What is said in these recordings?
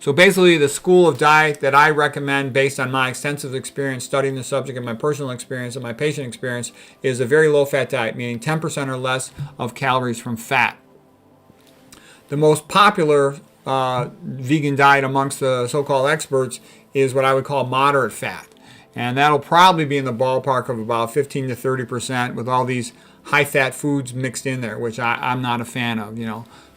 So basically, the school of diet that I recommend based on my extensive experience studying the subject and my personal experience and my patient experience is a very low-fat diet, meaning 10% or less of calories from fat. The most popular vegan diet amongst the so-called experts is what I would call moderate fat. And that'll probably be in the ballpark of about 15 to 30% with all these high-fat foods mixed in there, which I'm not a fan of,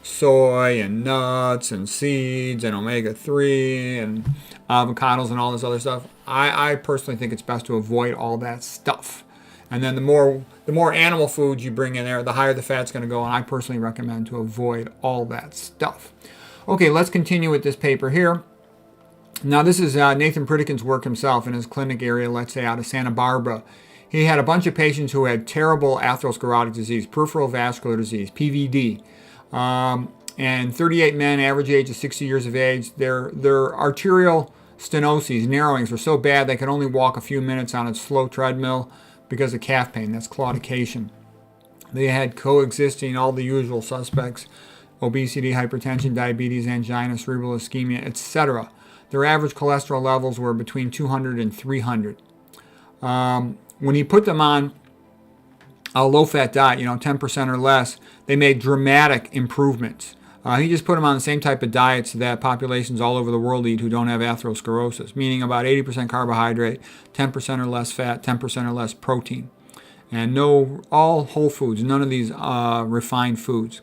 soy and nuts and seeds and omega-3 and avocados and all this other stuff. I personally think it's best to avoid all that stuff. And then the more animal foods you bring in there, the higher the fat's going to go, and I personally recommend to avoid all that stuff. Okay, let's continue with this paper here. Now, this is Nathan Pritikin's work himself in his clinic area, let's say out of Santa Barbara. He had a bunch of patients who had terrible atherosclerotic disease, peripheral vascular disease, PVD. And 38 men, average age of 60 years of age. Their arterial stenoses, narrowings, were so bad they could only walk a few minutes on a slow treadmill because of calf pain. That's claudication. They had coexisting all the usual suspects: obesity, hypertension, diabetes, angina, cerebral ischemia, etc. Their average cholesterol levels were between 200 and 300. When he put them on a low-fat diet, 10% or less, they made dramatic improvements. He just put them on the same type of diets that populations all over the world eat who don't have atherosclerosis, meaning about 80% carbohydrate, 10% or less fat, 10% or less protein. And all whole foods, none of these refined foods.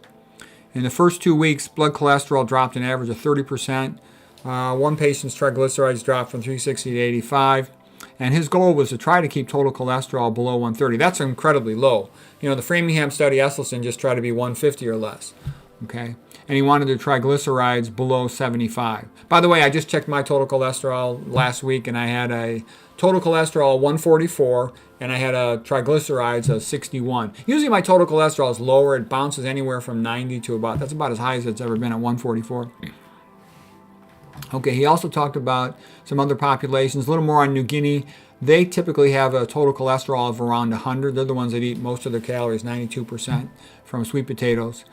In the first 2 weeks, blood cholesterol dropped an average of 30%. One patient's triglycerides dropped from 360 to 85. And his goal was to try to keep total cholesterol below 130. That's incredibly low. The Framingham study, Esselstyn, just tried to be 150 or less. Okay? And he wanted the triglycerides below 75. By the way, I just checked my total cholesterol last week, and I had a total cholesterol of 144, and I had a triglycerides of 61. Usually my total cholesterol is lower. It bounces anywhere from 90 to that's about as high as it's ever been at 144. Okay, he also talked about some other populations, a little more on New Guinea. They typically have a total cholesterol of around 100. They're the ones that eat most of their calories, 92% from sweet potatoes.